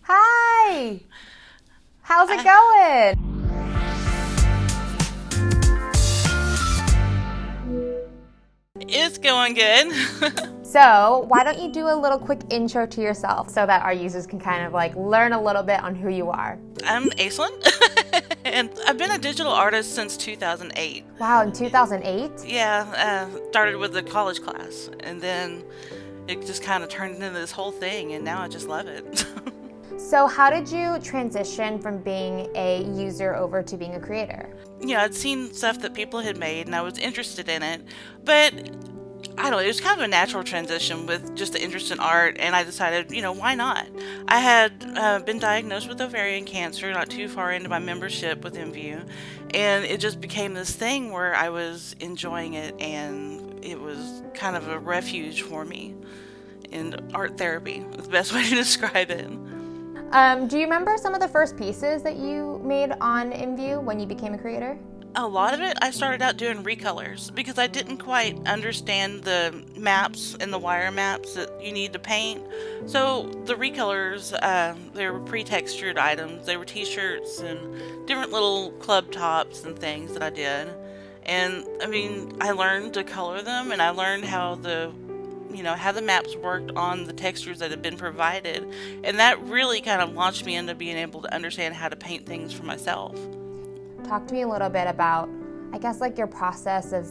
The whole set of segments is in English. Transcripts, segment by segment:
Hi! How's it going? It's going good. So, why don't you do a little quick intro to yourself so that our users can kind of like learn a little bit on who you are? I'm Aislinn, and I've been a digital artist since 2008. Wow, in 2008? Yeah, started with the college class, and then it just kind of turned into this whole thing, and now I just love it. So, how did you transition from being a user over to being a creator? I'd seen stuff that people had made, and I was interested in it, but I don't know, it was kind of a natural transition with just the interest in art, and I decided, why not? I had been diagnosed with ovarian cancer not too far into my membership with IMVU, and it just became this thing where I was enjoying it, and it was kind of a refuge for me. And art therapy is the best way to describe it. Do you remember some of the first pieces that you made on IMVU when you became a creator? A lot of it, I started out doing recolors because I didn't quite understand the maps and the wire maps that you need to paint. So the recolors, they were pre-textured items. They were t-shirts and different little club tops and things that I did. And I learned to color them, and I learned how how the maps worked on the textures that had been provided. And that really kind of launched me into being able to understand how to paint things for myself. Talk to me a little bit about, I guess, like your process of,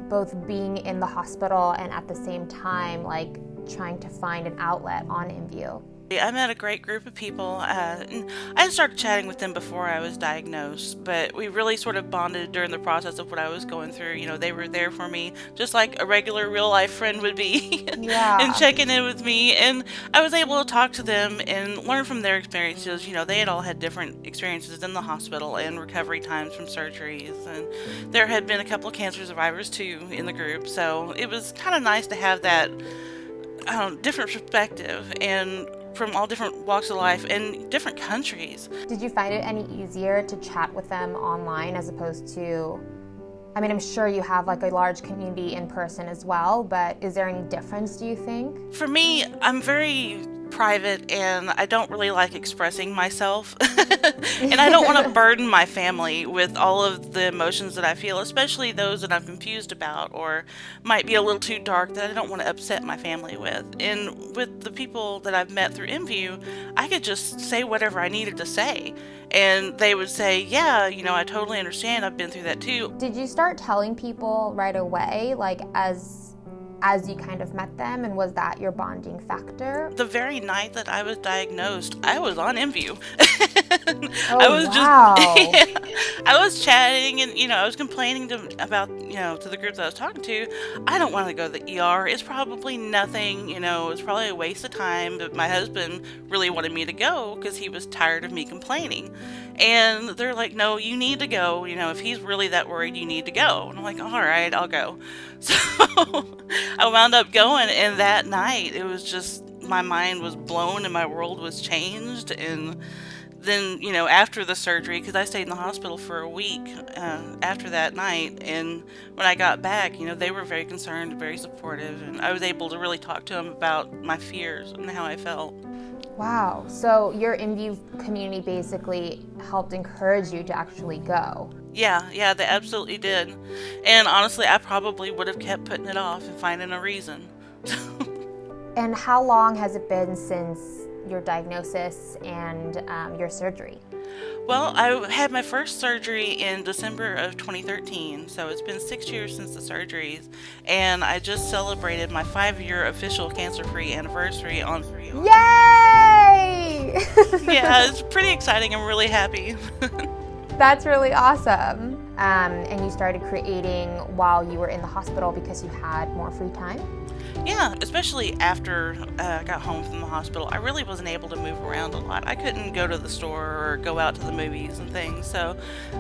both being in the hospital and at the same time, like trying to find an outlet on IMVU. I met a great group of people. And I had started chatting with them before I was diagnosed, but we really sort of bonded during the process of what I was going through. They were there for me, just like a regular real life friend would be, Yeah. and checking in with me. And I was able to talk to them and learn from their experiences. They had all had different experiences in the hospital and recovery times from surgeries. And there had been a couple of cancer survivors too in the group. So it was kind of nice to have that different perspective, and from all different walks of life and different countries. Did you find it any easier to chat with them online as opposed to, I'm sure you have like a large community in person as well, but is there any difference, do you think? For me, I'm very private, and I don't really like expressing myself. And I don't want to burden my family with all of the emotions that I feel, especially those that I'm confused about or might be a little too dark that I don't want to upset my family with. And with the people that I've met through IMVU, I could just say whatever I needed to say, and they would say, yeah, I totally understand, I've been through that too. Did you start telling people right away, like as you kind of met them, and was that your bonding factor? The very night that I was diagnosed, I was on IMVU. Oh, I was wow. I was chatting, and I was complaining about to the group that I was talking to. I don't want to go to the ER. It's probably nothing. It's probably a waste of time. But my husband really wanted me to go because he was tired of me complaining. And they're like, no, you need to go. If he's really that worried, you need to go. And I'm like, all right, I'll go. So I wound up going, and that night it was just, my mind was blown and my world was changed. And then, after the surgery, because I stayed in the hospital for a week after that night, and when I got back, they were very concerned, very supportive, and I was able to really talk to them about my fears and how I felt. Wow. So your IMVU community basically helped encourage you to actually go. Yeah, they absolutely did. And honestly, I probably would have kept putting it off and finding a reason. And how long has it been since your diagnosis and your surgery? Well, I had my first surgery in December of 2013, so it's been 6 years since the surgeries, and I just celebrated my 5-year official cancer-free anniversary on 3. Yay! Yeah, it's pretty exciting. I'm really happy. That's really awesome. And you started creating while you were in the hospital because you had more free time? Yeah, especially after I got home from the hospital, I really wasn't able to move around a lot. I couldn't go to the store or go out to the movies and things, so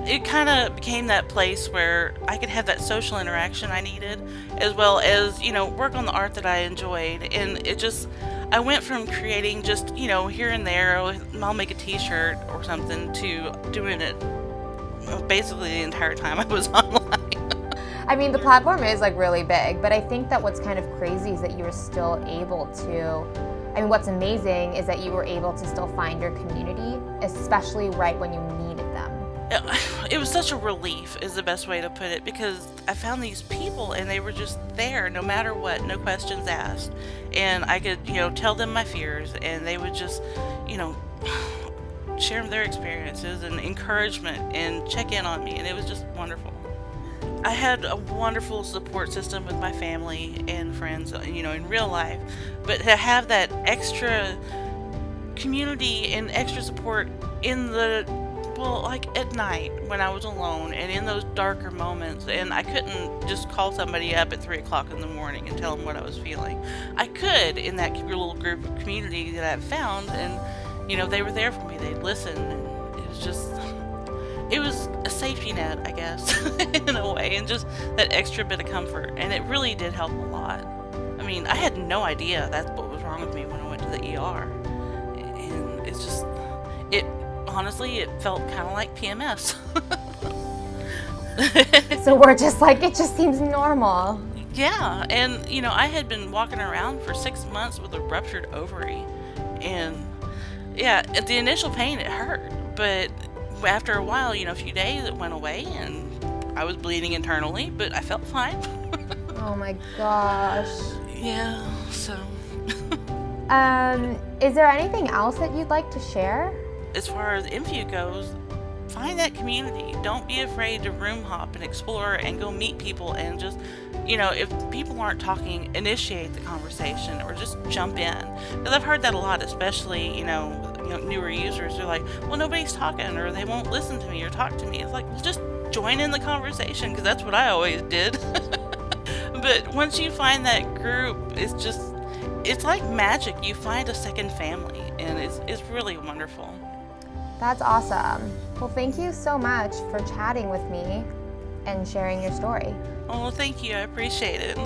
it kind of became that place where I could have that social interaction I needed, as well as, work on the art that I enjoyed. And I went from creating just, here and there, I'll make a t-shirt or something, to doing it basically the entire time I was online. The platform is like really big, but I think that what's kind of crazy is that you were still able to I mean, what's amazing is that you were able to still find your community, especially right when you needed them. It was such a relief, is the best way to put it, because I found these people and they were just there no matter what, no questions asked. And I could, tell them my fears, and they would just, share their experiences and encouragement and check in on me, and it was just wonderful. I had a wonderful support system with my family and friends, in real life, but to have that extra community and extra support in like at night when I was alone and in those darker moments, and I couldn't just call somebody up at 3 o'clock in the morning and tell them what I was feeling. I could in that little group of community that I found, and they were there for me. They'd listen, and it was a safety net, I guess, in a way, and just that extra bit of comfort, and it really did help a lot. I mean, I had no idea that's what was wrong with me when I went to the ER, and honestly, it felt kind of like PMS. So we're just like, it just seems normal. Yeah, and I had been walking around for 6 months with a ruptured ovary, and yeah, at the initial pain it hurt, but after a while, a few days, it went away, and I was bleeding internally, but I felt fine. Oh my gosh. Yeah, so. Is there anything else that you'd like to share? As far as IMVU goes, find that community. Don't be afraid to room hop and explore and go meet people, and just, if people aren't talking, initiate the conversation or just jump in. Because I've heard that a lot, especially, newer users are like, well, nobody's talking, or they won't listen to me or talk to me. It's like, well, just join in the conversation, because that's what I always did. But once you find that group, it's like magic. You find a second family, and it's really wonderful. That's awesome. Well, thank you so much for chatting with me and sharing your story. Oh, well, thank you. I appreciate it.